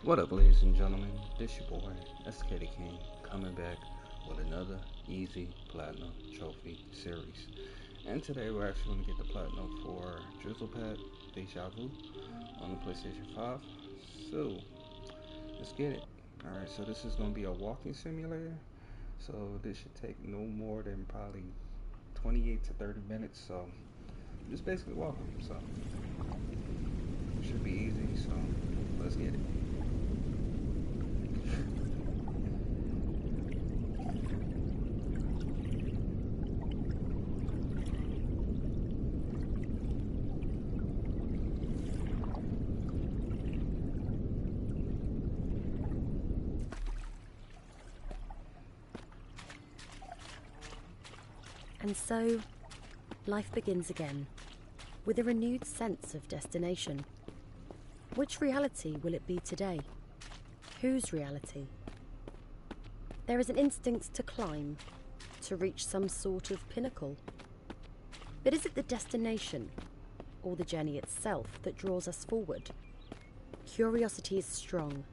What up, ladies and gentlemen? This your boy, SK the King, coming back with another easy platinum trophy series. And today we're actually going to get the platinum for Drizzlepath Deja Vu on the PlayStation 5. So, let's get it. Alright, so this is going to be a walking simulator. So, this should take no more than probably 28 to 30 minutes. So, just basically walking. So, should be easy. So, let's get it. And so, life begins again, with a renewed sense of destination. Which reality will it be today? Whose reality? There is an instinct to climb, to reach some sort of pinnacle. But is it the destination, or the journey itself that draws us forward? Curiosity is strong,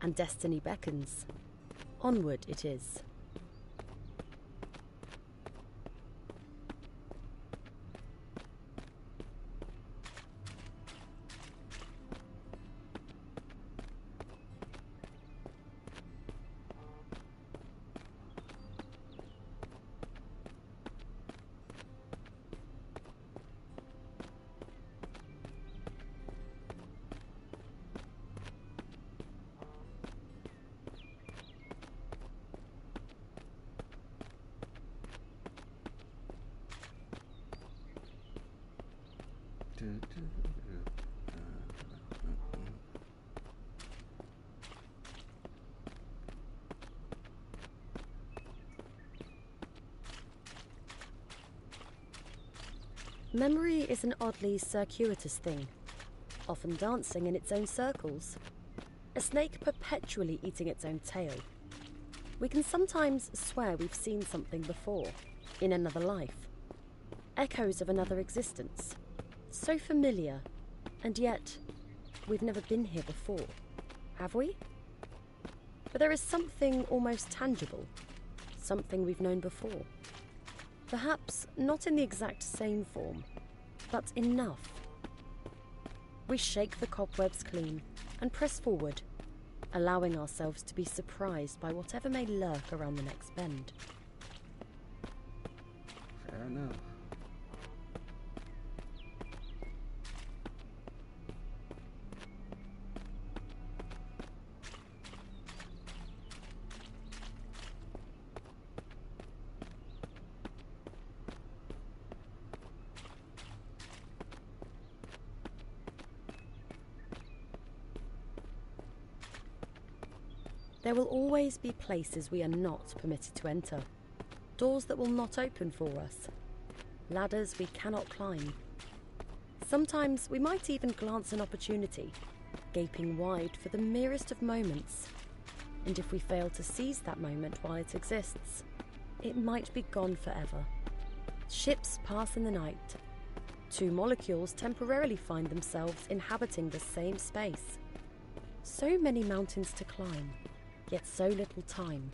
and destiny beckons. Onward it is. Memory is an oddly circuitous thing, often dancing in its own circles. A snake perpetually eating its own tail. We can sometimes swear we've seen something before, in another life. Echoes of another existence. So familiar, and yet we've never been here before, have we? But there is something almost tangible, something we've known before. Perhaps not in the exact same form, but enough. We shake the cobwebs clean and press forward, allowing ourselves to be surprised by whatever may lurk around the next bend. Fair enough. There will always be places we are not permitted to enter, doors that will not open for us, ladders we cannot climb. Sometimes we might even glance an opportunity, gaping wide for the merest of moments. And if we fail to seize that moment while it exists, it might be gone forever. Ships pass in the night. Two molecules temporarily find themselves inhabiting the same space. So many mountains to climb, yet so little time.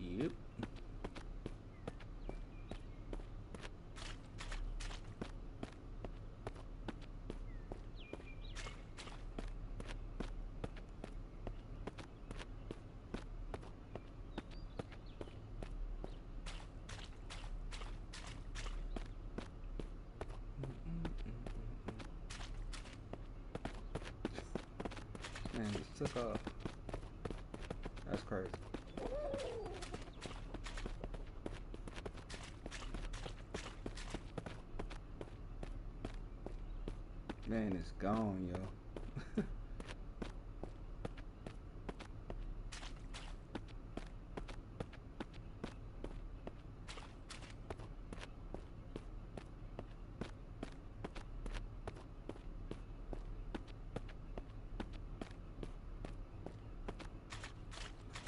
Yep. Man, just took off. That's crazy. Man, it's gone, yo.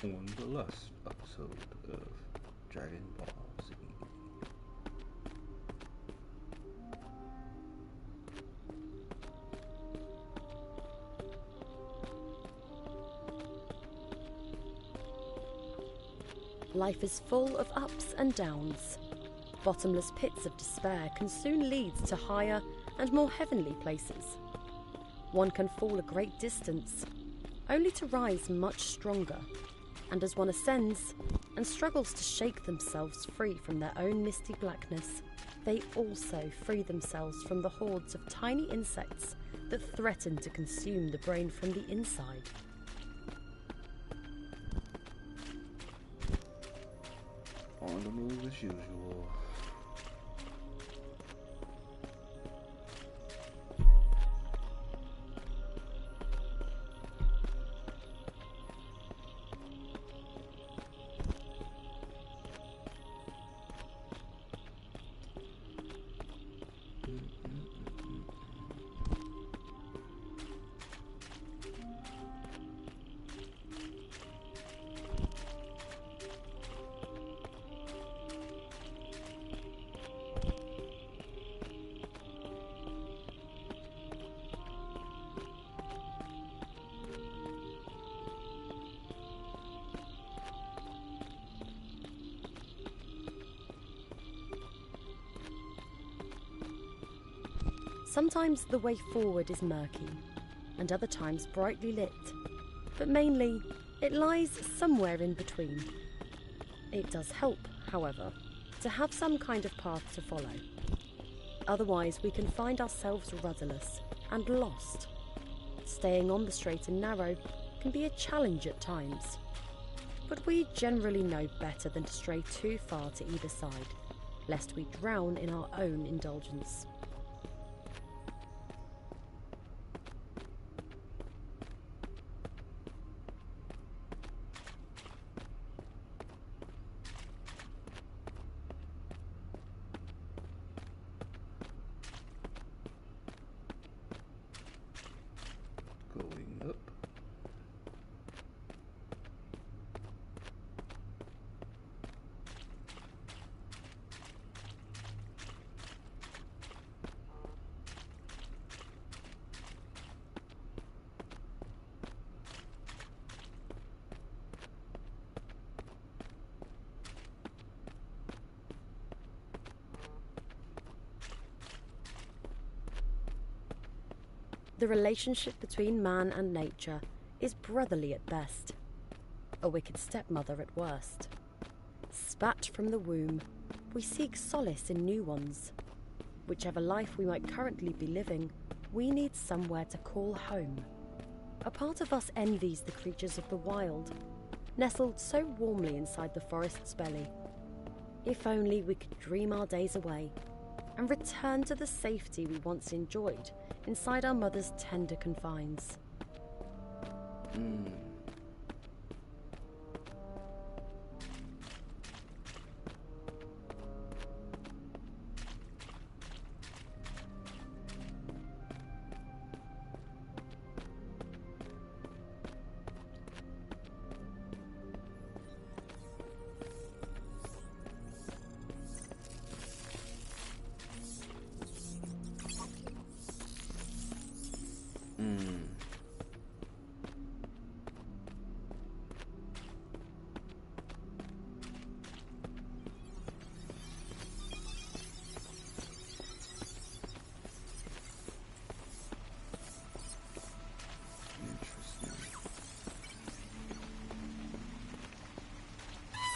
On the last episode of Dragon Ball Z. Life is full of ups and downs. Bottomless pits of despair can soon lead to higher and more heavenly places. One can fall a great distance, only to rise much stronger, and as one ascends and struggles to shake themselves free from their own misty blackness, they also free themselves from the hordes of tiny insects that threaten to consume the brain from the inside. On the move as usual. Sometimes the way forward is murky, and other times brightly lit, but mainly it lies somewhere in between. It does help, however, to have some kind of path to follow. Otherwise we can find ourselves rudderless and lost. Staying on the straight and narrow can be a challenge at times, but we generally know better than to stray too far to either side, lest we drown in our own indulgence. Going up. The relationship between man and nature is brotherly at best, a wicked stepmother at worst. Spat from the womb, we seek solace in new ones. Whichever life we might currently be living, we need somewhere to call home. A part of us envies the creatures of the wild, nestled so warmly inside the forest's belly. If only we could dream our days away and return to the safety we once enjoyed inside our mother's tender confines.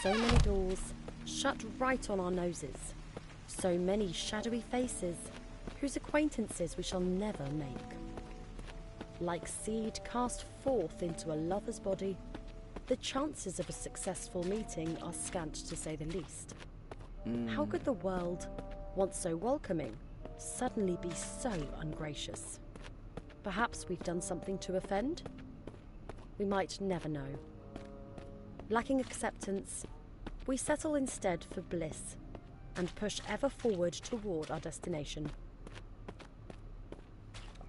So many doors shut right on our noses. So many shadowy faces whose acquaintances we shall never make. Like seed cast forth into a lover's body, the chances of a successful meeting are scant to say the least. How could the world, once so welcoming, suddenly be so ungracious? Perhaps we've done something to offend? We might never know. Lacking acceptance, we settle instead for bliss and push ever forward toward our destination.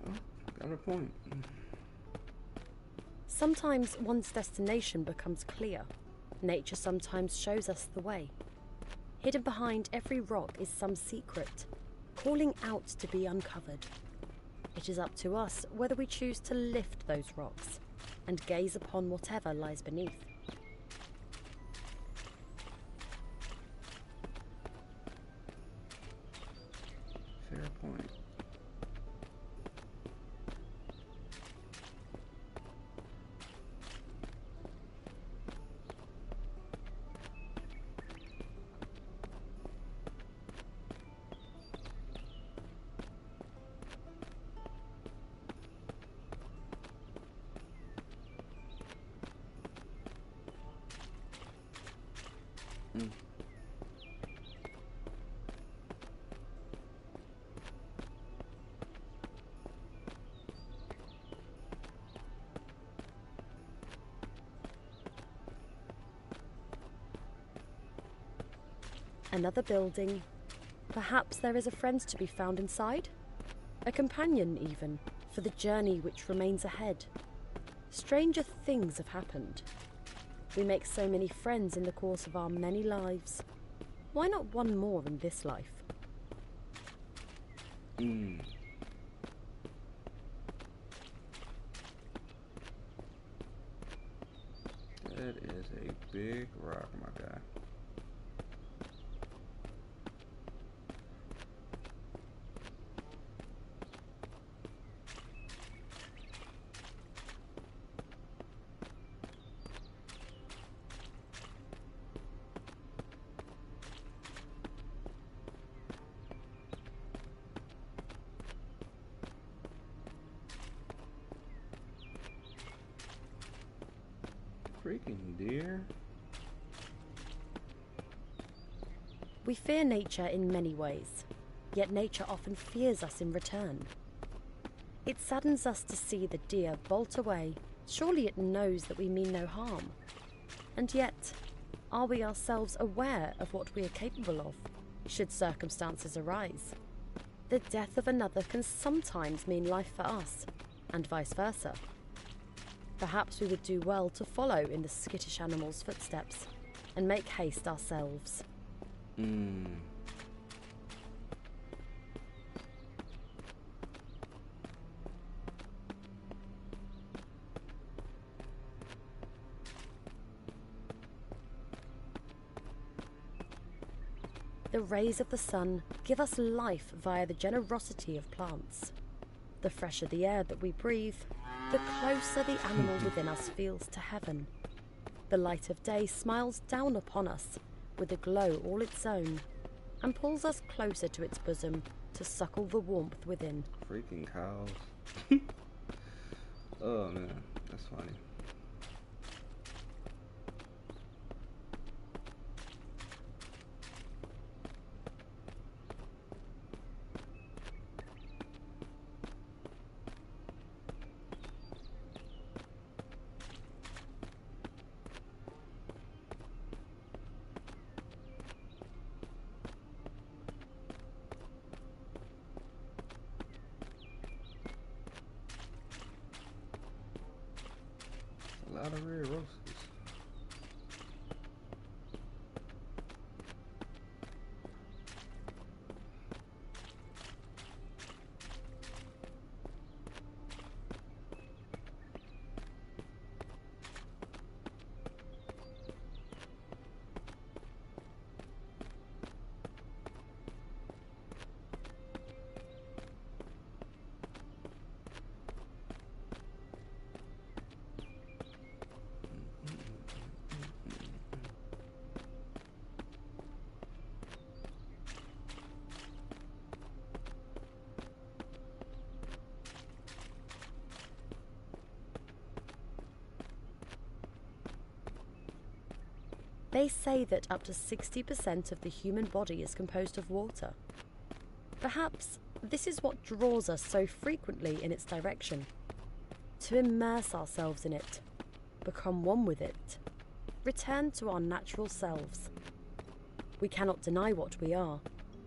Oh, got a point. Sometimes one's destination becomes clear. Nature sometimes shows us the way. Hidden behind every rock is some secret, calling out to be uncovered. It is up to us whether we choose to lift those rocks and gaze upon whatever lies beneath. Another building. Perhaps there is a friend to be found inside? A companion, even, for the journey which remains ahead. Stranger things have happened. We make so many friends in the course of our many lives. Why not one more in this life? That is a big rock, my guy. Freaking deer. We fear nature in many ways, yet nature often fears us in return. It saddens us to see the deer bolt away. Surely it knows that we mean no harm. And yet, are we ourselves aware of what we are capable of, should circumstances arise? The death of another can sometimes mean life for us, and vice versa. Perhaps we would do well to follow in the skittish animal's footsteps and make haste ourselves. The rays of the sun give us life via the generosity of plants. The fresher the air that we breathe, the closer the animal within us feels to heaven. The light of day smiles down upon us with a glow all its own and pulls us closer to its bosom to suckle the warmth within. Freaking cows. Oh man, that's funny. A lot of red roses. They say that up to 60% of the human body is composed of water. Perhaps this is what draws us so frequently in its direction. To immerse ourselves in it, become one with it, return to our natural selves. We cannot deny what we are,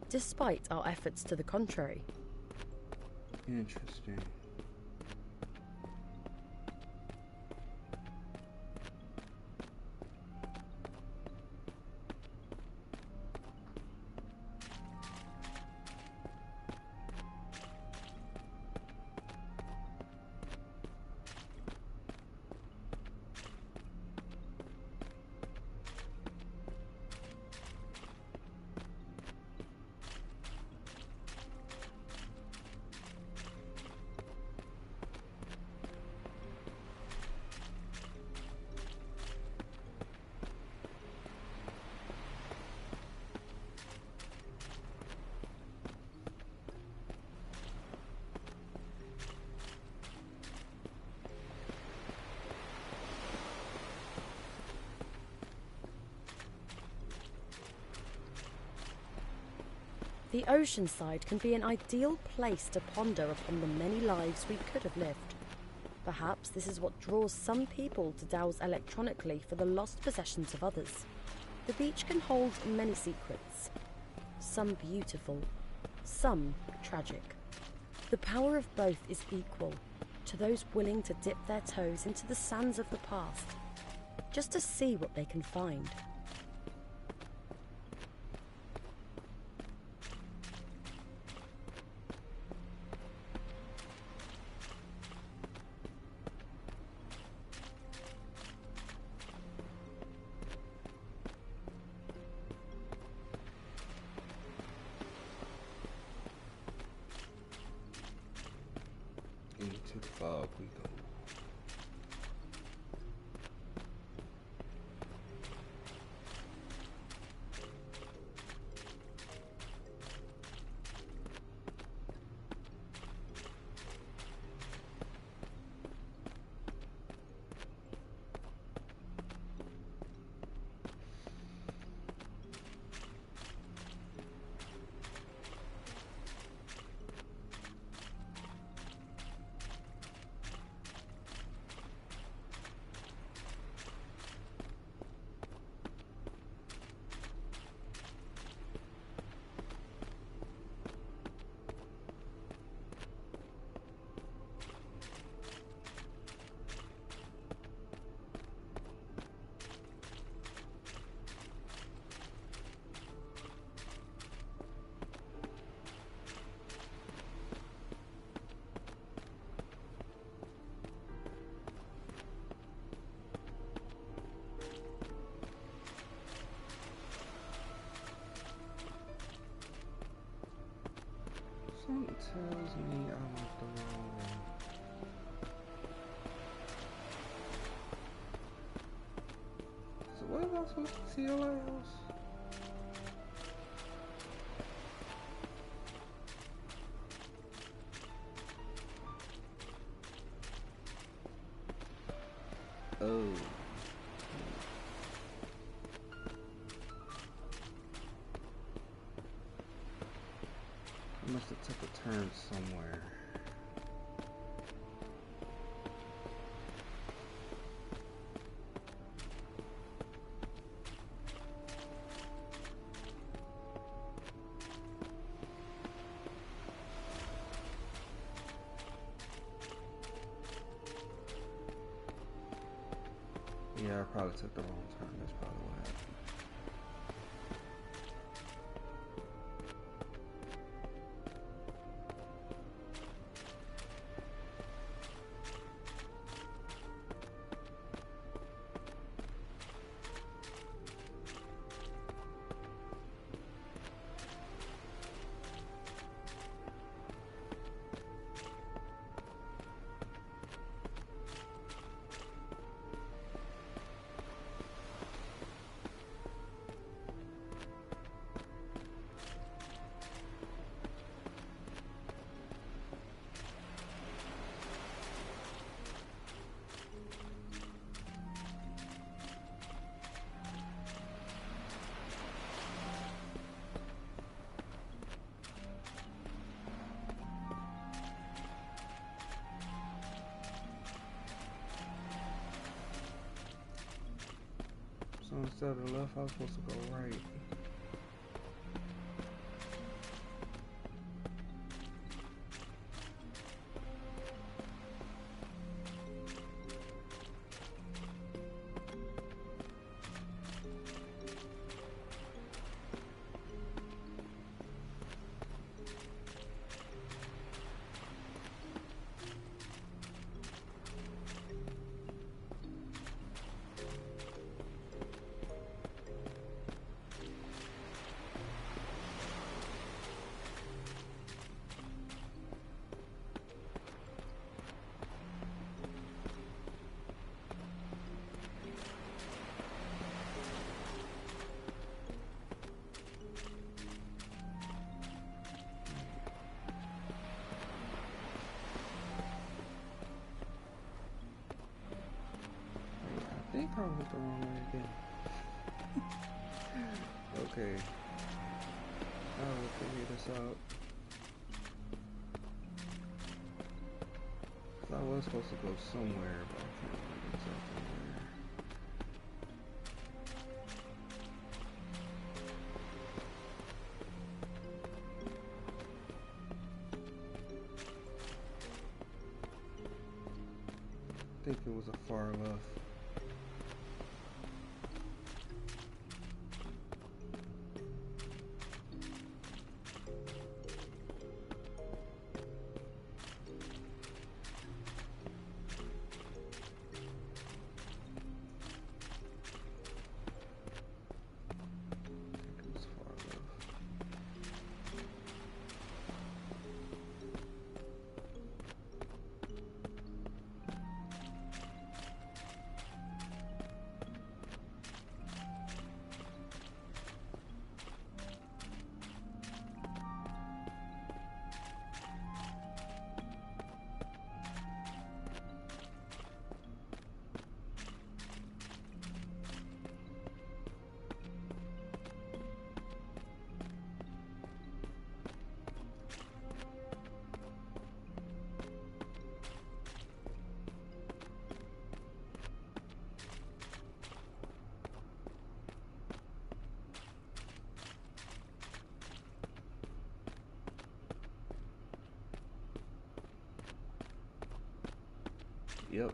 despite our efforts to the contrary. Interesting. The ocean side can be an ideal place to ponder upon the many lives we could have lived. Perhaps this is what draws some people to dowse electronically for the lost possessions of others. The beach can hold many secrets, some beautiful, some tragic. The power of both is equal to those willing to dip their toes into the sands of the past, just to see what they can find. Into the fog we go. Something tells me I went the wrong way. So what am I supposed to see a lighthouse? Oh. I must have took a turn somewhere. Yeah, I probably took the wrong turn. That's probably what happened. So instead of left, I was supposed to go right. I think I went the wrong way again. Okay. I will figure this out. 'Cause I was supposed to go somewhere, but I can't remember exactly where. think it was a far left. Yep,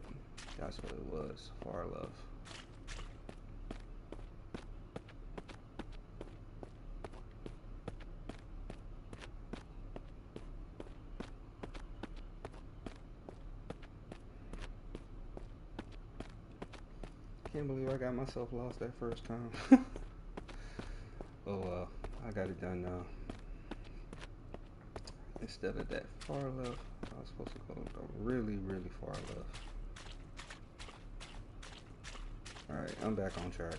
that's what it was. Far left. Can't believe I got myself lost that first time. Oh well, I got it done now. Instead of that far left, I was supposed to go really, really far left. Alright, I'm back on track.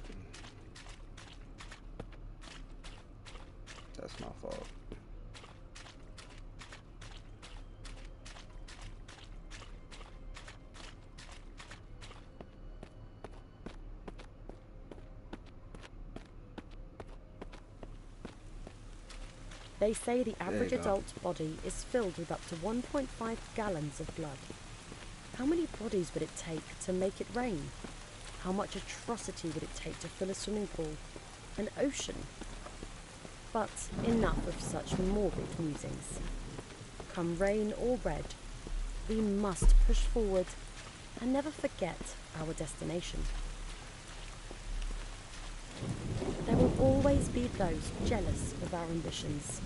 That's my fault. They say the average adult body is filled with up to 1.5 gallons of blood. How many bodies would it take to make it rain? How much atrocity would it take to fill a swimming pool? An ocean? But enough of such morbid musings. Come rain or red, we must push forward and never forget our destination. There will always be those jealous of our ambitions.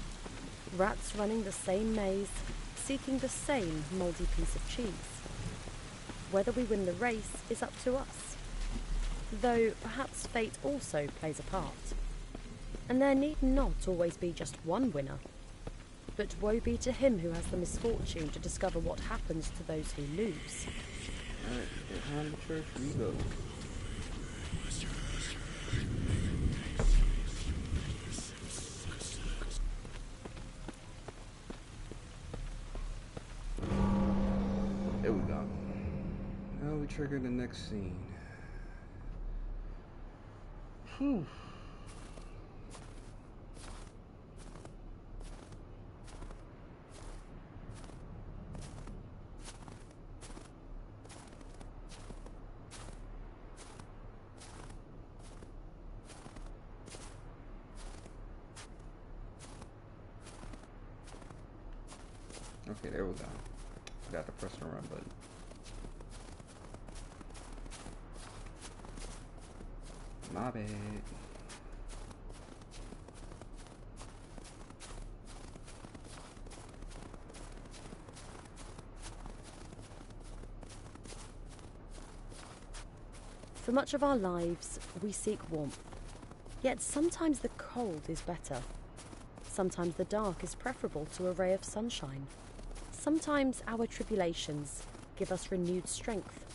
Rats running the same maze, seeking the same mouldy piece of cheese. Whether we win the race is up to us, though perhaps fate also plays a part. And there need not always be just one winner, but woe be to him who has the misfortune to discover what happens to those who lose. Alright, behind the church we go. There we go. Now we trigger the next scene. Whew. Okay, there we go. Forgot to press the run button. My bad. For much of our lives, we seek warmth. Yet sometimes the cold is better. Sometimes the dark is preferable to a ray of sunshine. Sometimes our tribulations give us renewed strength,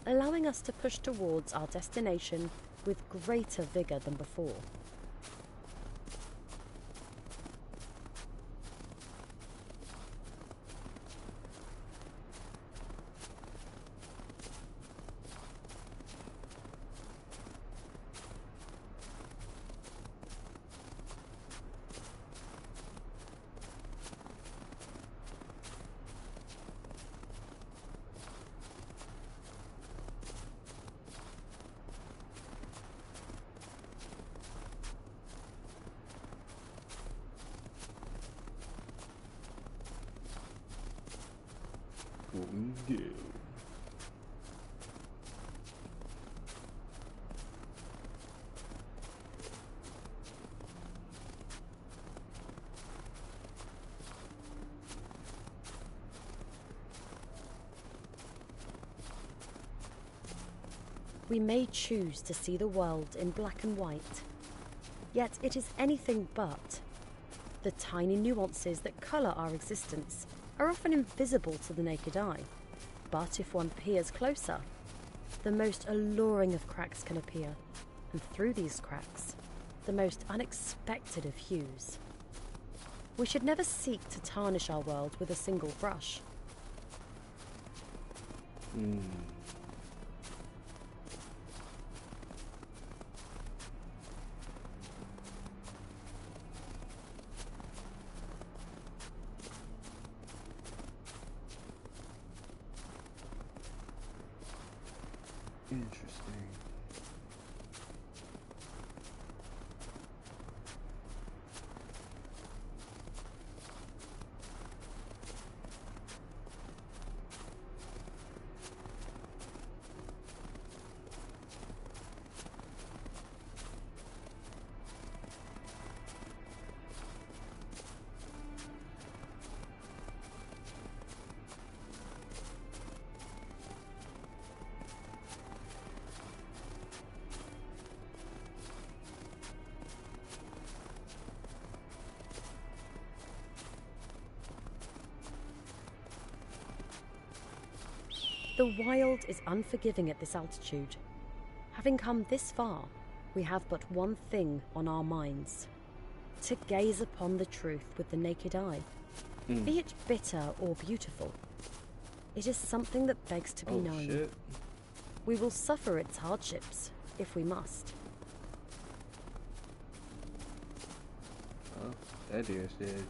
allowing us to push towards our destination with greater vigour than before. What we do. We may choose to see the world in black and white, yet it is anything but. The tiny nuances that colour our existence are often invisible to the naked eye, but if one peers closer, the most alluring of cracks can appear, and through these cracks, the most unexpected of hues. We should never seek to tarnish our world with a single brush. Interesting. The wild is unforgiving at this altitude. Having come this far, we have but one thing on our minds: to gaze upon the truth with the naked eye, be it bitter or beautiful. It is something that begs to be known. Shit. We will suffer its hardships, if we must. Oh, that deer's dead.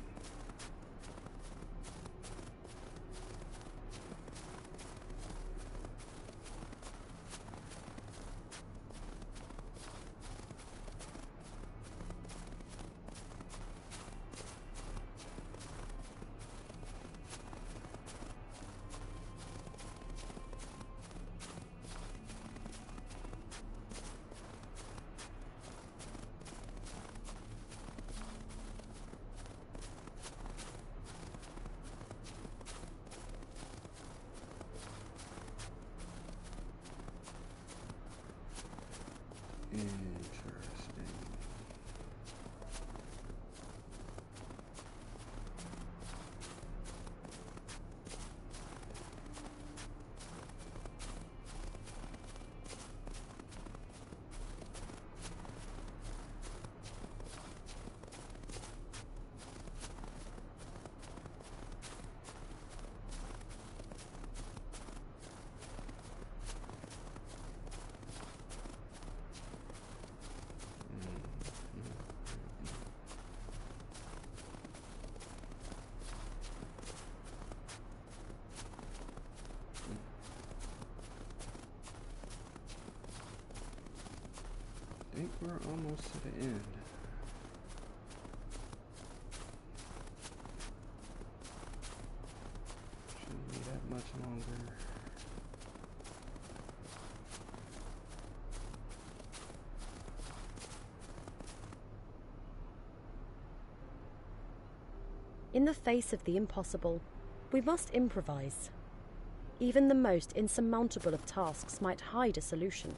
Interesting. I think we're almost to the end. Shouldn't be that much longer. In the face of the impossible, we must improvise. Even the most insurmountable of tasks might hide a solution,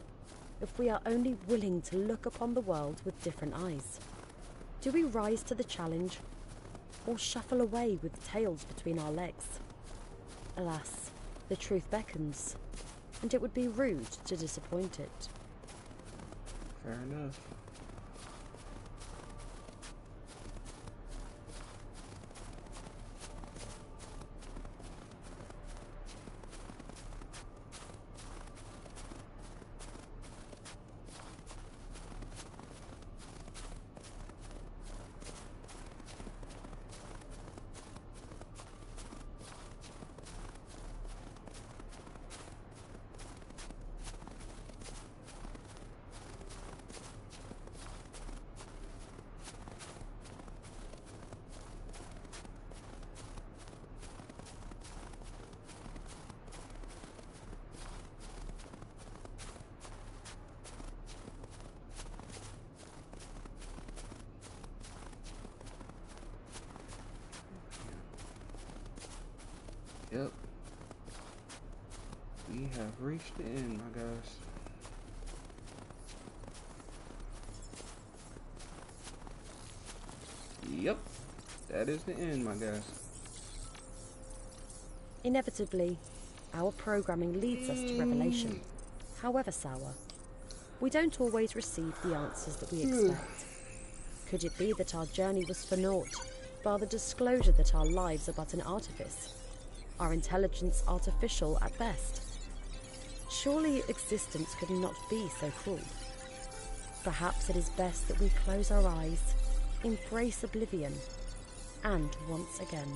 if we are only willing to look upon the world with different eyes. Do we rise to the challenge, or shuffle away with tails between our legs? Alas, the truth beckons, and it would be rude to disappoint it. Fair enough. Yep. We have reached the end, my guys. Yep, that is the end, my guys. Inevitably, our programming leads us to revelation, however sour. We don't always receive the answers that we expect. Could it be that our journey was for naught, bar the disclosure that our lives are but an artifice, our intelligence artificial at best? Surely existence could not be so cruel. Perhaps it is best that we close our eyes, embrace oblivion, and once again.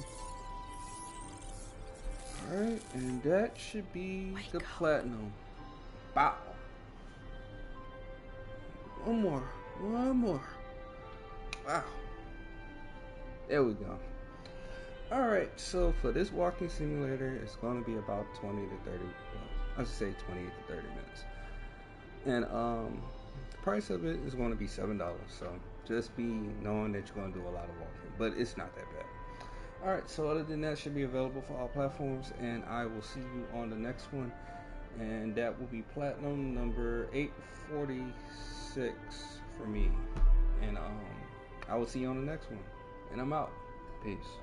Alright, and that should be the platinum. Bow. One more. Wow. There we go. Alright, so for this walking simulator, it's going to be about 20 to 30, I should say 20 to 30 minutes. And the price of it is going to be $7, so just be knowing that you're going to do a lot of walking, but it's not that bad. Alright, so other than that, it should be available for all platforms, and I will see you on the next one, and that will be platinum number 846 for me. And I will see you on the next one, and I'm out. Peace.